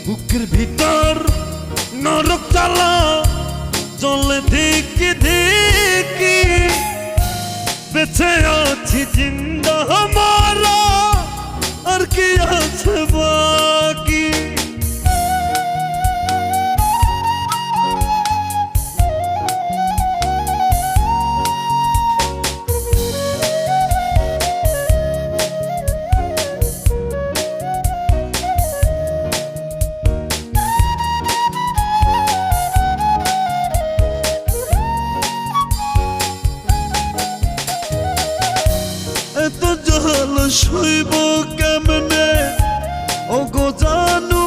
বুকের ভিতর নরক জ্বালা চলে ধিকি ধিকি, বেঁচে আছি জিন্দা মারা আর কি আছে বাকি। এত জল সইব কেমনে ও গো জানু